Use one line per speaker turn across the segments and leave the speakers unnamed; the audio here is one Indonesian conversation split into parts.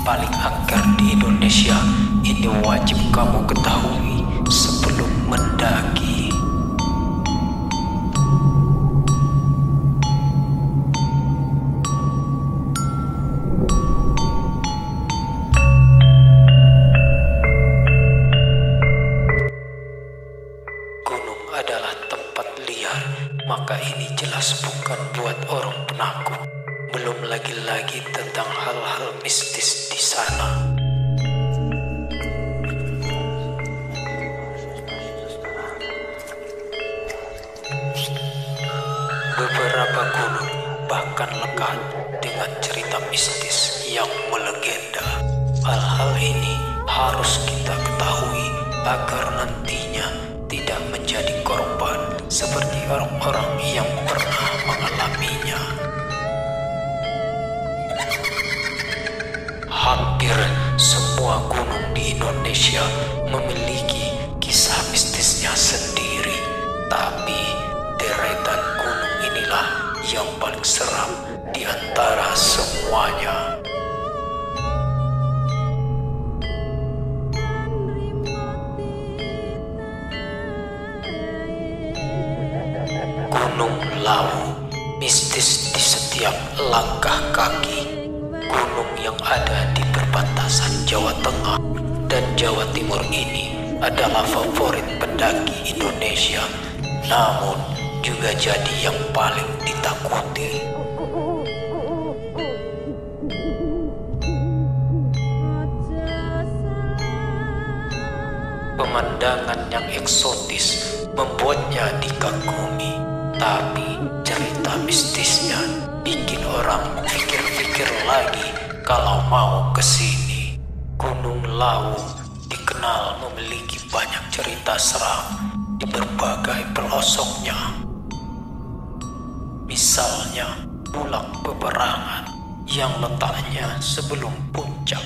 paling angker di Indonesia. Ini wajib kamu ketahui sebelum mendaki. Gunung adalah tempat liar, maka ini jelas bukan buat orang penakut. Belum lagi-lagi tentang hal-hal mistis di sana. Beberapa gunung bahkan lekat dengan cerita mistis yang melegenda. Hal-hal ini harus kita ketahui agar nantinya tidak menjadi korban seperti orang-orang yang pernah mengalaminya. Hampir semua gunung di Indonesia memiliki kisah mistisnya sendiri, tapi deretan gunung inilah yang paling seram di antara semuanya. Gunung Lawu, mistis di setiap langkah kaki. Gunung yang ada di perbatasan Jawa Tengah dan Jawa Timur ini adalah favorit pendaki Indonesia, namun juga jadi yang paling ditakuti. Pemandangan yang eksotis membuatnya dikagumi, tapi cerita mistisnya bikin orang pikir-pikir lagi kalau mau ke sini. Gunung Lawu dikenal memiliki banyak cerita seram di berbagai pelosoknya. Misalnya Bulak Beberangan yang letaknya sebelum puncak.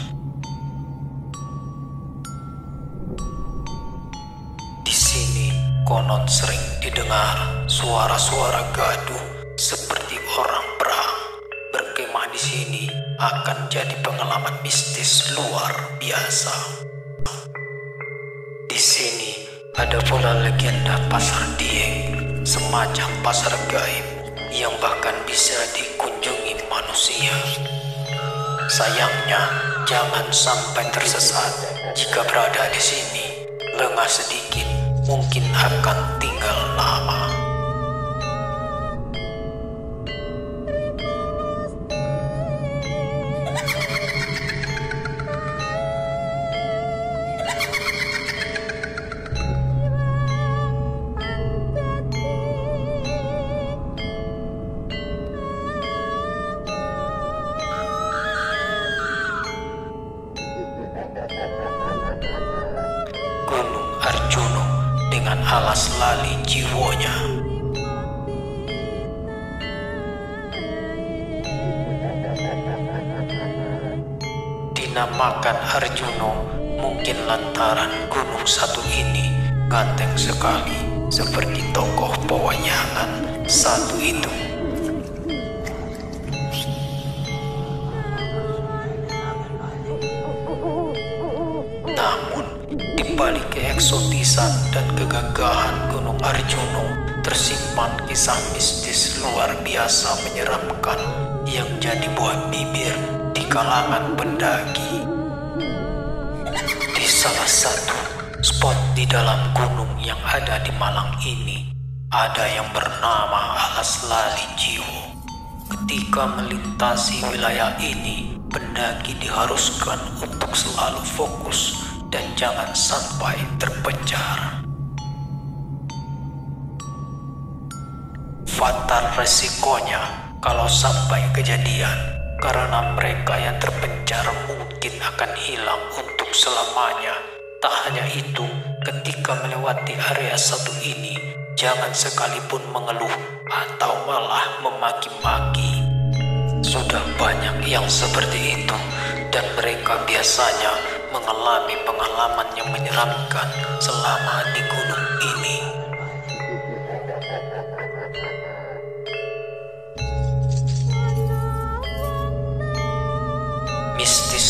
Di sini konon sering didengar suara-suara gaduh seperti orang perang. Berkemah di sini akan jadi pengalaman mistis luar biasa. Di sini ada pula legenda Pasar Dieng, semacam pasar gaib yang bahkan bisa dikunjungi manusia. Sayangnya, jangan sampai tersesat jika berada di sini. Lengah sedikit, mungkin akan tinggal lama. Gunung Arjuno dengan alas lali jiwonya. Dinamakan Arjuno mungkin lantaran gunung satu ini ganteng sekali, seperti tokoh pewayangan satu itu. Namun, di balik keeksotisan dan kegagahan Gunung Arjuno tersimpan kisah mistis luar biasa menyeramkan yang jadi buah bibir di kalangan pendaki. Di salah satu spot di dalam gunung yang ada di Malang ini, ada yang bernama Alas Lali Jiwo. Ketika melintasi wilayah ini, pendaki diharuskan untuk selalu fokus dan jangan sampai terpencar. Fatal resikonya kalau sampai kejadian, karena mereka yang terpencar mungkin akan hilang untuk selamanya. Tak hanya itu, ketika melewati area satu ini, jangan sekalipun mengeluh atau malah memaki-maki. Sudah banyak yang seperti itu, dan mereka biasanya mengalami pengalaman yang menyeramkan selama di gunung ini. Mistis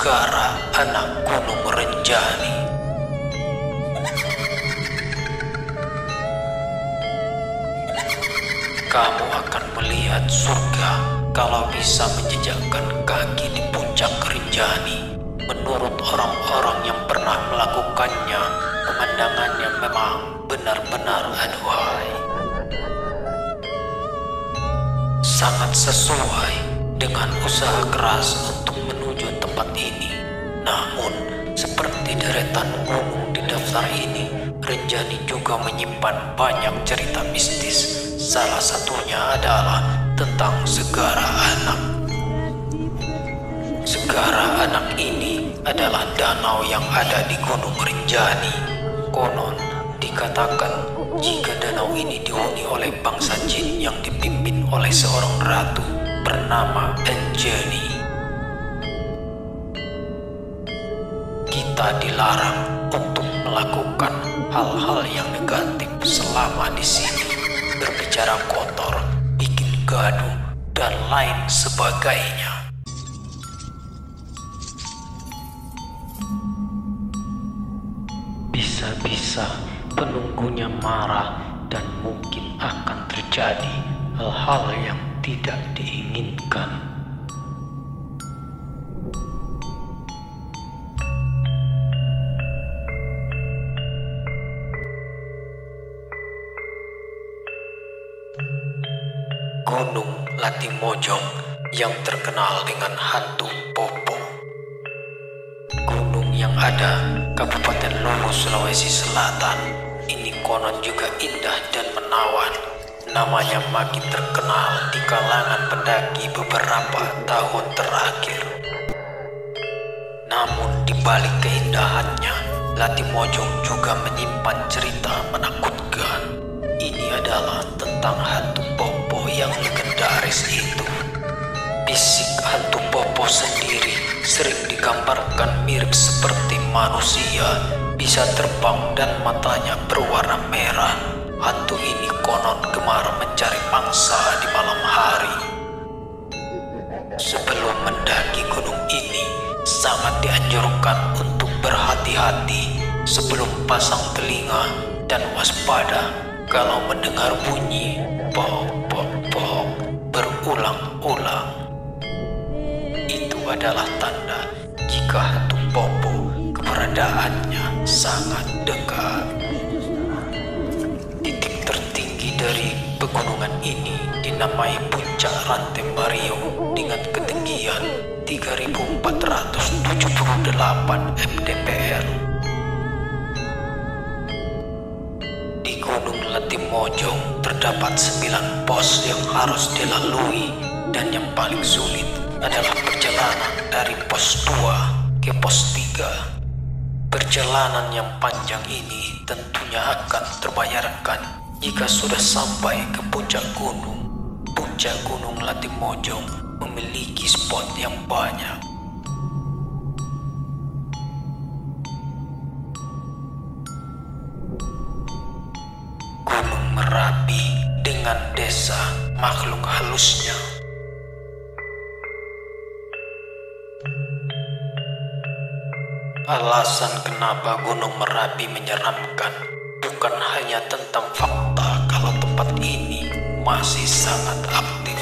Segara anak Gunung Renjani. Kamu akan melihat surga kalau bisa menjejakkan kaki di puncak Rinjani. Menurut orang-orang yang pernah melakukannya, pemandangannya memang benar-benar aduhai. Sangat sesuai dengan usaha keras untuk menuju tempat ini. Namun, seperti deretan gunung di daftar ini, Rinjani juga menyimpan banyak cerita mistis. Salah satunya adalah tentang Segara Anak. Segara Anak ini adalah danau yang ada di Gunung Rinjani. Konon dikatakan jika danau ini dihuni oleh bangsa jin yang dipimpin oleh seorang ratu bernama Anjani. Kita dilarang untuk melakukan hal-hal yang negatif selama di sini. Berbicara kotor, bikin gaduh, dan lain sebagainya. Bisa-bisa penunggunya marah dan mungkin akan terjadi hal-hal yang tidak diinginkan. Gunung Latimojong yang terkenal dengan hantu Popo. Gunung yang ada Kabupaten Luwu, Sulawesi Selatan. Ini konon juga indah dan menawan. Namanya makin terkenal di kalangan pendaki beberapa tahun terakhir. Namun di balik keindahannya, Latimojong juga menyimpan cerita menakutkan. Ini adalah tentang hantu Popo yang legendaris itu. Fisik hantu Popo sendiri sering digambarkan mirip seperti manusia, bisa terbang dan matanya berwarna merah. Hantu ini konon gemar mencari mangsa di malam hari. Sebelum mendaki gunung ini, sangat dianjurkan untuk berhati-hati sebelum pasang telinga dan waspada kalau mendengar bunyi pok-pok-pok berulang-ulang. Itu adalah tanda jika hantu Popo keberadaannya sangat dekat. Titik tertinggi dari pegunungan ini dinamai Puncak Rantai Mario dengan ketinggian 3.478 mdpl. Di Gunung Latimojong terdapat 9 pos yang harus dilalui, dan yang paling sulit adalah perjalanan dari pos 2 ke pos 3. Perjalanan yang panjang ini tentunya akan terbayarkan jika sudah sampai ke puncak gunung. Puncak Gunung Latimojong memiliki spot yang banyak. Gunung Merapi dengan desa makhluk halusnya. Alasan kenapa Gunung Merapi menyeramkan bukan hanya tentang fakta kalau tempat ini masih sangat aktif,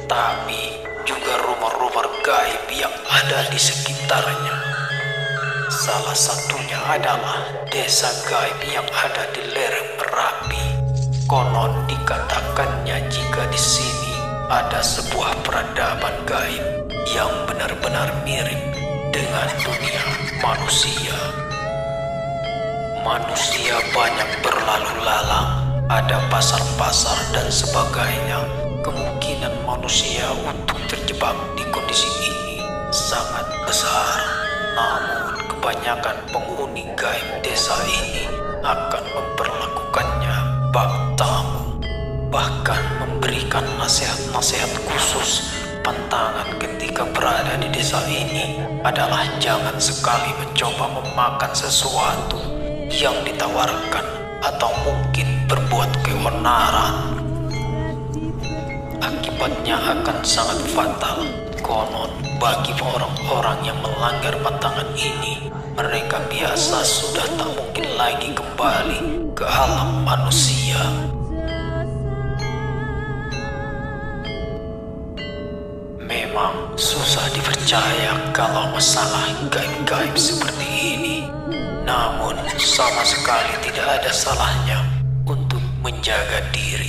tapi juga rumor-rumor gaib yang ada di sekitarnya. Salah satunya adalah desa gaib yang ada di lereng Merapi. Konon dikatakannya jika di sini ada sebuah peradaban gaib yang benar-benar mirip dengan dunia manusia. Manusia banyak berlalu lalang, ada pasar-pasar dan sebagainya. Kemungkinan manusia untuk terjebak di kondisi ini sangat besar. Namun kebanyakan penghuni gaib desa ini akan memperlakukannya bak tamu, bahkan memberikan nasihat-nasihat khusus. Pantangan ketika berada di desa ini adalah jangan sekali mencoba memakan sesuatu yang ditawarkan atau mungkin berbuat keonaran. Akibatnya akan sangat fatal. Konon, bagi orang-orang yang melanggar pantangan ini, mereka biasa sudah tak mungkin lagi kembali ke alam manusia. Memang susah dipercaya kalau masalah gaib-gaib seperti ini. Namun, sama sekali tidak ada salahnya untuk menjaga diri.